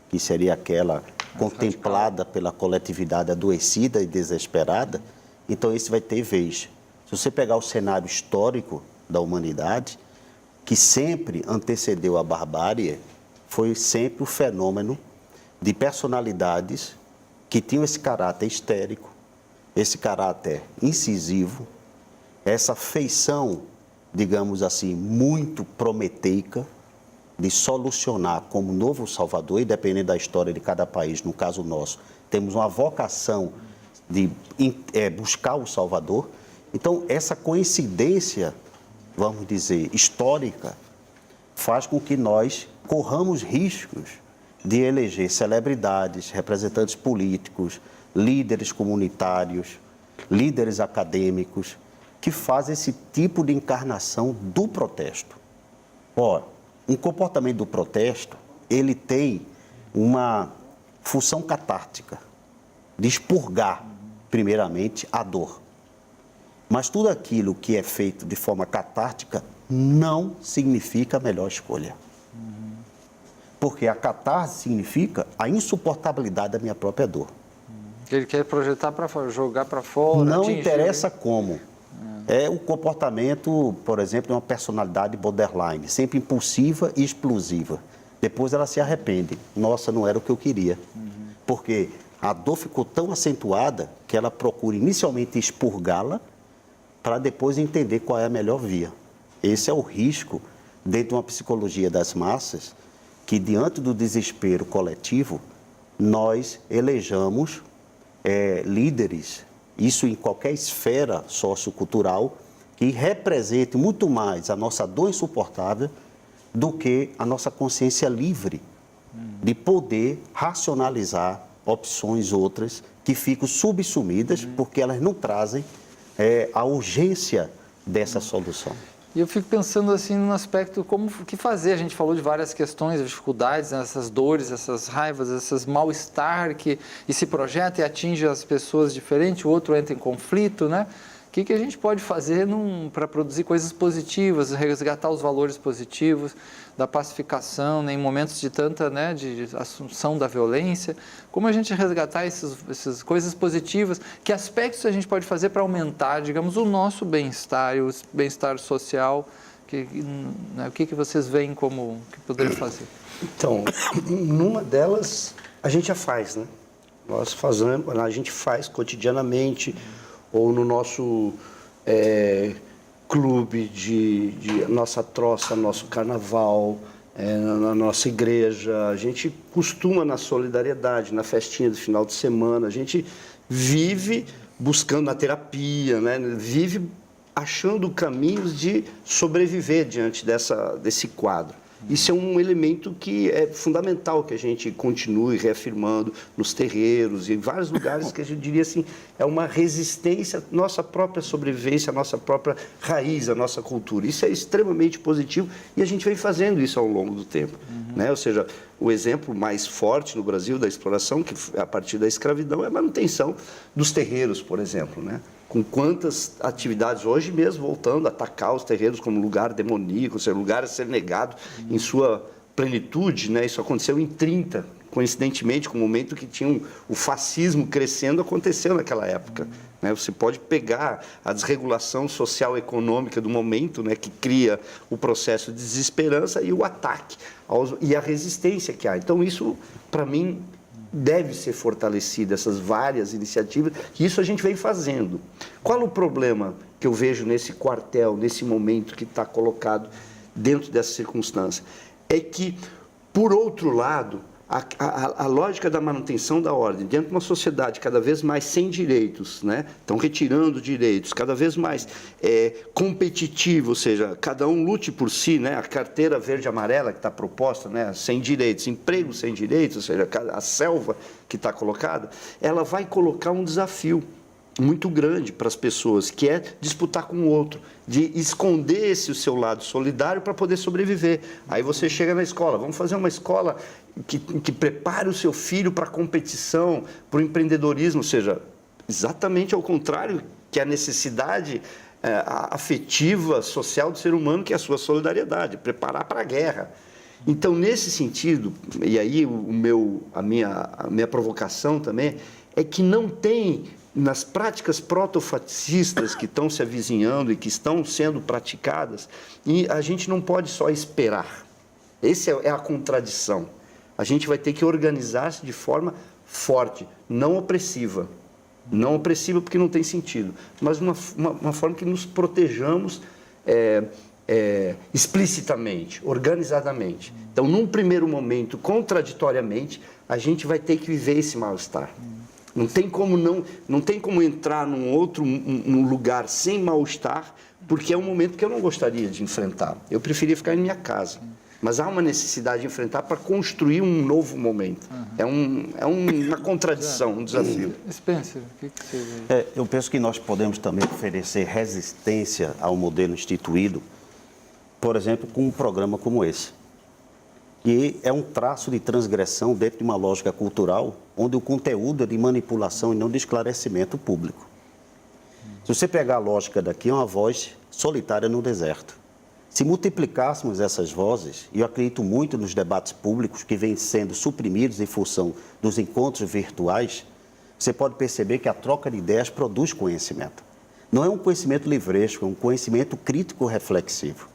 que seria aquela contemplada pela coletividade adoecida e desesperada, então esse vai ter vez. Se você pegar o cenário histórico da humanidade, que sempre antecedeu a barbárie, foi sempre o fenômeno de personalidades que tinham esse caráter histérico, esse caráter incisivo, essa feição, digamos assim, muito prometeica, de solucionar como novo Salvador, e dependendo da história de cada país, no caso nosso, temos uma vocação de buscar o Salvador. Então, essa coincidência, vamos dizer, histórica, faz com que nós corramos riscos de eleger celebridades, representantes políticos, líderes comunitários, líderes acadêmicos, que fazem esse tipo de encarnação do protesto. Ora, um comportamento do protesto, ele tem uma função catártica, de expurgar, primeiramente, a dor. Mas tudo aquilo que é feito de forma catártica não significa a melhor escolha. Porque a catarse significa a insuportabilidade da minha própria dor. Ele quer projetar para jogar para fora. Não atingir. interessa como. É o comportamento, por exemplo, de uma personalidade borderline, sempre impulsiva e explosiva. Depois ela se arrepende. Nossa, não era o que eu queria. Porque a dor ficou tão acentuada que ela procura inicialmente expurgá-la para depois entender qual é a melhor via. Esse é o risco dentro de uma psicologia das massas, que diante do desespero coletivo, nós elejamos líderes, isso em qualquer esfera sociocultural, que represente muito mais a nossa dor insuportável do que a nossa consciência livre de poder racionalizar opções outras que ficam subsumidas porque elas não trazem a urgência dessa solução. E eu fico pensando assim no aspecto como o que fazer. A gente falou de várias questões, dificuldades, essas dores, essas raivas, esses mal-estar e se projeta e atinge as pessoas diferente, o outro entra em conflito, né? O que a gente pode fazer para produzir coisas positivas, resgatar os valores positivos da pacificação, né, em momentos de tanta, né, de assunção da violência? Como a gente resgatar essas coisas positivas? Que aspectos a gente pode fazer para aumentar, digamos, o nosso bem-estar e o bem-estar social? Né, o que vocês veem como que poderia fazer? Então, numa delas, a gente já faz, né? Nós fazemos, a gente faz cotidianamente, ou no nosso clube de nossa troça, nosso carnaval, na nossa igreja. A gente costuma na solidariedade, na festinha do final de semana. A gente vive buscando na terapia, né? Vive achando caminhos de sobreviver diante desse quadro. Isso é um elemento que é fundamental que a gente continue reafirmando nos terreiros e em vários lugares que a gente diria assim, é uma resistência à nossa própria sobrevivência, à nossa própria raiz, à nossa cultura. Isso é extremamente positivo e a gente vem fazendo isso ao longo do tempo. Né? Ou seja, o exemplo mais forte no Brasil da exploração, que a partir da escravidão, é a manutenção dos terreiros, por exemplo, né? Com quantas atividades, hoje mesmo voltando a atacar os terreiros como lugar demoníaco, ou seja, lugar a ser negado em sua plenitude, né? Isso aconteceu em 30, coincidentemente, com o momento que tinha o fascismo crescendo, aconteceu naquela época. Né? Você pode pegar a desregulação social e econômica do momento, né, que cria o processo de desesperança e o ataque e a resistência que há. Então, isso, para mim, deve ser fortalecida, essas várias iniciativas, e isso a gente vem fazendo. Qual o problema que eu vejo nesse quartel, nesse momento que está colocado dentro dessa circunstância? É que, por outro lado, a lógica da manutenção da ordem, dentro de uma sociedade cada vez mais sem direitos, né? Estão retirando direitos, cada vez mais competitivo, ou seja, cada um lute por si, né? A carteira verde e amarela que está proposta, né? Sem direitos, emprego sem direitos, ou seja, a selva que está colocada, ela vai colocar um desafio muito grande para as pessoas, que é disputar com o outro, de esconder o seu lado solidário para poder sobreviver. Aí você chega na escola, vamos fazer uma escola que prepare o seu filho para a competição, para o empreendedorismo, ou seja, exatamente ao contrário que a necessidade afetiva, social do ser humano, que é a sua solidariedade, preparar para a guerra. Então, nesse sentido, e aí a minha provocação também, é que não tem, nas práticas protofascistas que estão se avizinhando e que estão sendo praticadas, e a gente não pode só esperar. Essa é a contradição. A gente vai ter que organizar-se de forma forte, não opressiva. Não opressiva porque não tem sentido, mas uma forma que nos protejamos explicitamente, organizadamente. Então, num primeiro momento, contraditoriamente, a gente vai ter que viver esse mal-estar. Não tem como entrar num lugar sem mal-estar, porque é um momento que eu não gostaria de enfrentar. Eu preferia ficar em minha casa. mas há uma necessidade de enfrentar para construir um novo momento. É uma contradição, um desafio. Spencer, o que você vê? Eu penso que nós podemos também oferecer resistência ao modelo instituído, por exemplo, com um programa como esse. E é um traço de transgressão dentro de uma lógica cultural, onde o conteúdo é de manipulação e não de esclarecimento público. Se você pegar a lógica daqui, é uma voz solitária no deserto. Se multiplicássemos essas vozes, e eu acredito muito nos debates públicos que vêm sendo suprimidos em função dos encontros virtuais, você pode perceber que a troca de ideias produz conhecimento. Não é um conhecimento livresco, é um conhecimento crítico-reflexivo.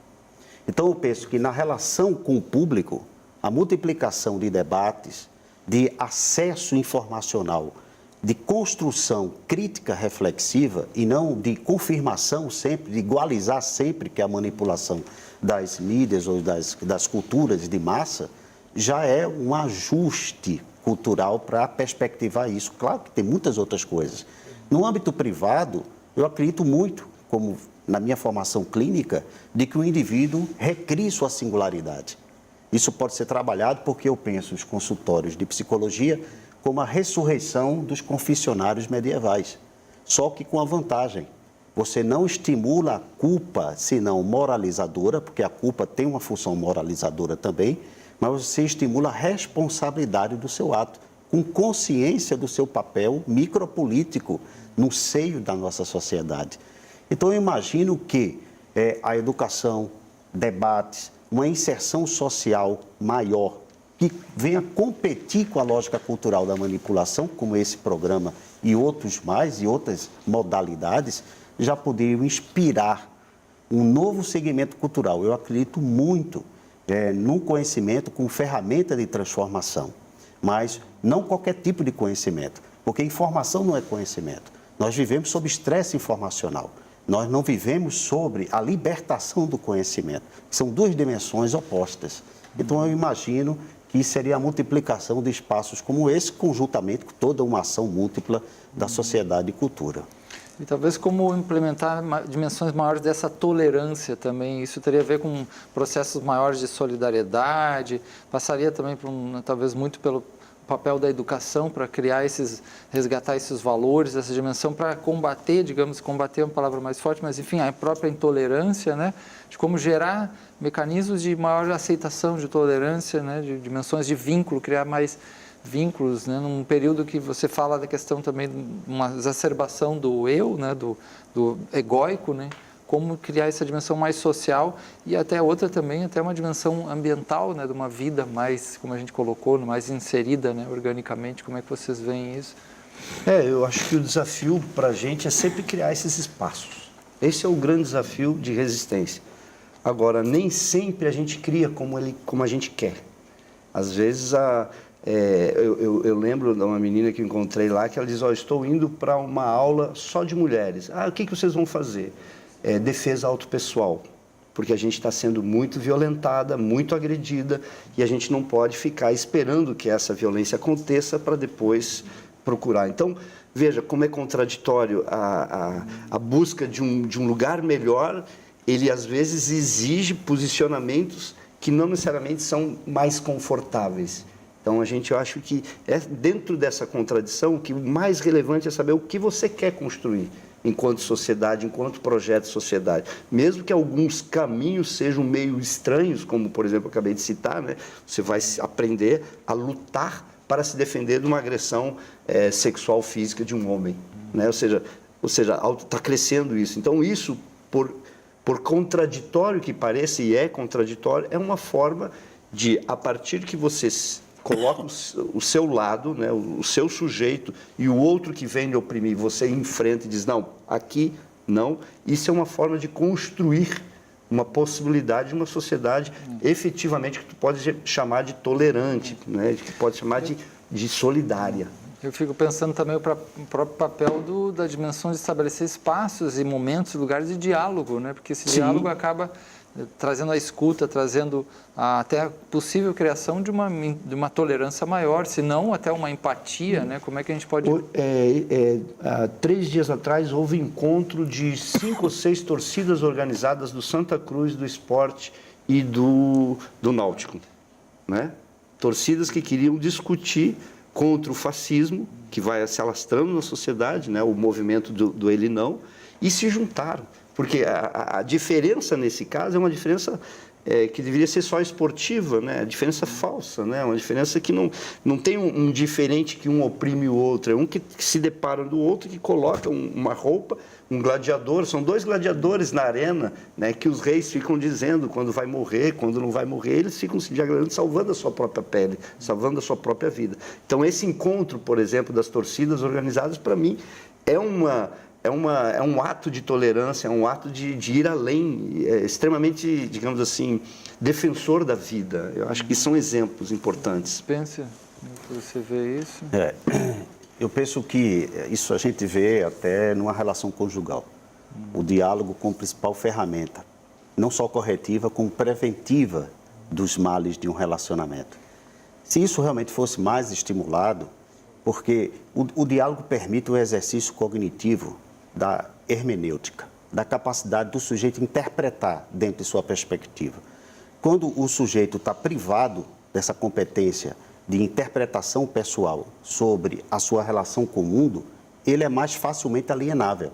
Então, eu penso que na relação com o público, a multiplicação de debates, de acesso informacional, de construção crítica reflexiva e não de confirmação sempre, de igualizar sempre que a manipulação das mídias ou das culturas de massa já é um ajuste cultural para perspectivar isso. Claro que tem muitas outras coisas. No âmbito privado, eu acredito muito, como na minha formação clínica, de que o indivíduo recrie sua singularidade. Isso pode ser trabalhado porque eu penso os consultórios de psicologia como a ressurreição dos confessionários medievais. Só que com a vantagem, você não estimula a culpa, senão moralizadora, porque a culpa tem uma função moralizadora também, mas você estimula a responsabilidade do seu ato, com consciência do seu papel micropolítico no seio da nossa sociedade. Então, eu imagino que a educação, debates, uma inserção social maior, que venha competir com a lógica cultural da manipulação, como esse programa e outros mais, e outras modalidades, já poderiam inspirar um novo segmento cultural. Eu acredito muito no conhecimento como ferramenta de transformação, mas não qualquer tipo de conhecimento, porque informação não é conhecimento. Nós vivemos sob estresse informacional. Nós não vivemos sobre a libertação do conhecimento. São duas dimensões opostas. Então, eu imagino que seria a multiplicação de espaços como esse, conjuntamente com toda uma ação múltipla da sociedade e cultura. E talvez como implementar dimensões maiores dessa tolerância também, isso teria a ver com processos maiores de solidariedade, passaria também por talvez muito pelo papel da educação para resgatar esses valores, essa dimensão para combater, digamos, combater é uma palavra mais forte, mas enfim, a própria intolerância, né, de como gerar mecanismos de maior aceitação, de tolerância, né, de dimensões de vínculo, criar mais vínculos, né, num período que você fala da questão também de uma exacerbação do eu, né, do egóico, né, como criar essa dimensão mais social e até outra também, até uma dimensão ambiental, né, de uma vida mais, como a gente colocou, mais inserida, né, organicamente. Como é que vocês veem isso? Eu acho que o desafio para a gente é sempre criar esses espaços. Esse é o grande desafio de resistência. Agora, nem sempre a gente cria como a gente quer. Às vezes, eu lembro de uma menina que eu encontrei lá, que ela diz, estou indo para uma aula só de mulheres. O que vocês vão fazer? Defesa autopessoal, porque a gente está sendo muito violentada, muito agredida, e a gente não pode ficar esperando que essa violência aconteça para depois procurar. Então, veja como é contraditório a busca de um lugar melhor, ele às vezes exige posicionamentos que não necessariamente são mais confortáveis. Então, eu acho que dentro dessa contradição, o que mais relevante é saber o que você quer construir enquanto sociedade, enquanto projeto de sociedade. Mesmo que alguns caminhos sejam meio estranhos, como, por exemplo, eu acabei de citar, né? Você vai aprender a lutar para se defender de uma agressão sexual física de um homem, né? Ou seja, está crescendo isso. Então, isso, por contraditório que pareça, e é contraditório, é uma forma de, a partir que você coloca o seu lado, né, o seu sujeito, e o outro que vem lhe oprimir, você enfrenta e diz, não, aqui não. Isso é uma forma de construir uma possibilidade de uma sociedade efetivamente que tu pode chamar de tolerante, né, que pode chamar de solidária. Eu fico pensando também o próprio papel da dimensão de estabelecer espaços e momentos, lugares de diálogo, né? Porque esse diálogo acaba trazendo a escuta, trazendo até a possível criação de uma tolerância maior, se não até uma empatia, né? Como é que a gente pode... 3 dias atrás houve encontro de 5 ou 6 torcidas organizadas do Santa Cruz do Esporte e do Náutico, né? Torcidas que queriam discutir contra o fascismo, que vai se alastrando na sociedade, né? O movimento do Ele Não, e se juntaram. Porque a diferença nesse caso é uma diferença que deveria ser só esportiva, né? A diferença falsa, né? Uma diferença que não tem um diferente que um oprime o outro, é um que se depara do outro, que coloca uma roupa, um gladiador, são dois gladiadores na arena, né? Que os reis ficam dizendo quando vai morrer, quando não vai morrer, eles ficam se diagramando, salvando a sua própria pele, salvando a sua própria vida. Então, esse encontro, por exemplo, das torcidas organizadas, para mim, é um ato de tolerância, é um ato de ir além, extremamente, digamos assim, defensor da vida. Eu acho que são exemplos importantes. Spencer, você vê isso? Eu penso que isso a gente vê até numa relação conjugal. O diálogo como principal ferramenta, não só corretiva, como preventiva dos males de um relacionamento. Se isso realmente fosse mais estimulado, porque o diálogo permite o exercício cognitivo da hermenêutica, da capacidade do sujeito interpretar dentro de sua perspectiva. Quando o sujeito está privado dessa competência de interpretação pessoal sobre a sua relação com o mundo, ele é mais facilmente alienável.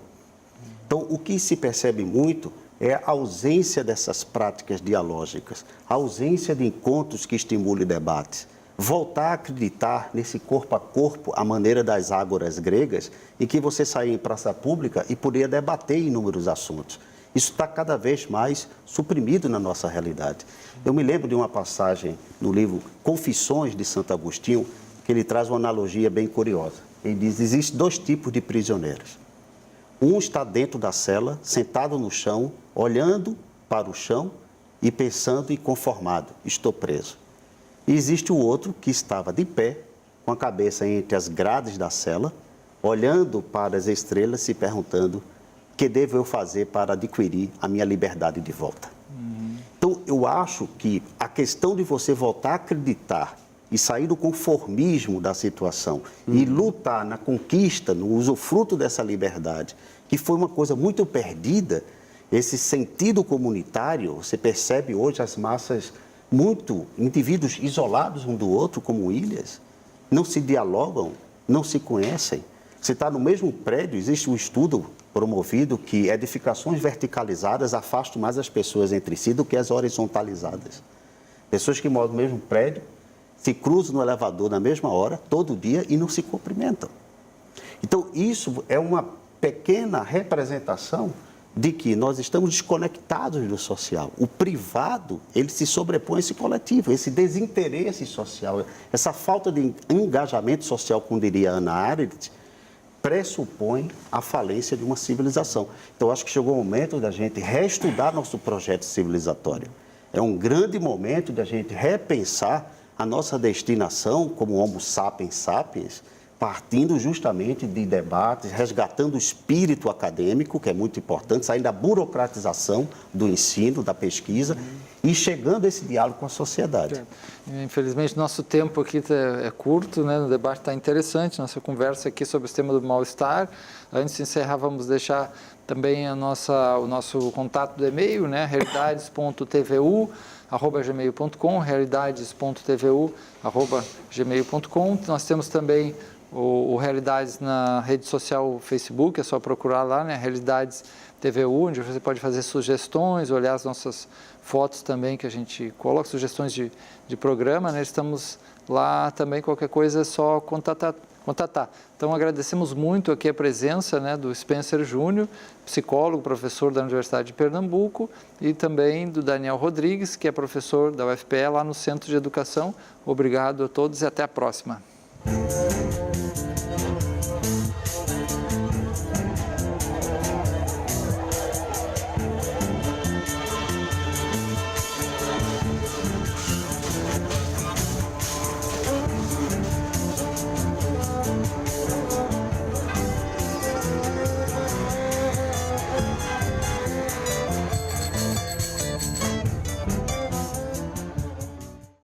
Então, o que se percebe muito é a ausência dessas práticas dialógicas, a ausência de encontros que estimulem debates. Voltar a acreditar nesse corpo a corpo, à maneira das ágoras gregas, em que você saía em praça pública e podia debater inúmeros assuntos. Isso está cada vez mais suprimido na nossa realidade. Eu me lembro de uma passagem no livro Confissões de Santo Agostinho, que ele traz uma analogia bem curiosa. Ele diz que existem dois tipos de prisioneiros. Um está dentro da cela, sentado no chão, olhando para o chão e pensando inconformado, estou preso. E existe o outro que estava de pé, com a cabeça entre as grades da cela, olhando para as estrelas, se perguntando: o que devo eu fazer para adquirir a minha liberdade de volta? Então, eu acho que a questão de você voltar a acreditar e sair do conformismo da situação e lutar na conquista, no usufruto dessa liberdade, que foi uma coisa muito perdida, esse sentido comunitário, você percebe hoje as massas, indivíduos isolados um do outro, como ilhas, não se dialogam, não se conhecem. Você está no mesmo prédio, existe um estudo promovido que edificações verticalizadas afastam mais as pessoas entre si do que as horizontalizadas. Pessoas que moram no mesmo prédio se cruzam no elevador na mesma hora, todo dia, e não se cumprimentam. Então, isso é uma pequena representação de que nós estamos desconectados do social. O privado, ele se sobrepõe a esse coletivo, esse desinteresse social, essa falta de engajamento social, como diria Hannah Arendt, pressupõe a falência de uma civilização. Então, acho que chegou o momento da gente reestudar nosso projeto civilizatório. É um grande momento da gente repensar a nossa destinação como Homo sapiens sapiens, partindo justamente de debates, resgatando o espírito acadêmico, que é muito importante, saindo da burocratização do ensino, da pesquisa, e chegando a esse diálogo com a sociedade. Infelizmente, nosso tempo aqui é curto, né? O debate está interessante, nossa conversa aqui sobre o tema do mal-estar. Antes de encerrar, vamos deixar também o nosso contato do e-mail, né? realidades.tvu@gmail.com, realidades.tvu@gmail.com. Nós temos também o Realidades na rede social Facebook, é só procurar lá, né? Realidades TVU, onde você pode fazer sugestões, olhar as nossas fotos também que a gente coloca, sugestões de programa, né? Estamos lá também, qualquer coisa é só contatar. Então, agradecemos muito aqui a presença, né, do Spencer Júnior, psicólogo, professor da Universidade de Pernambuco, e também do Daniel Rodrigues, que é professor da UFPE lá no Centro de Educação. Obrigado a todos e até a próxima.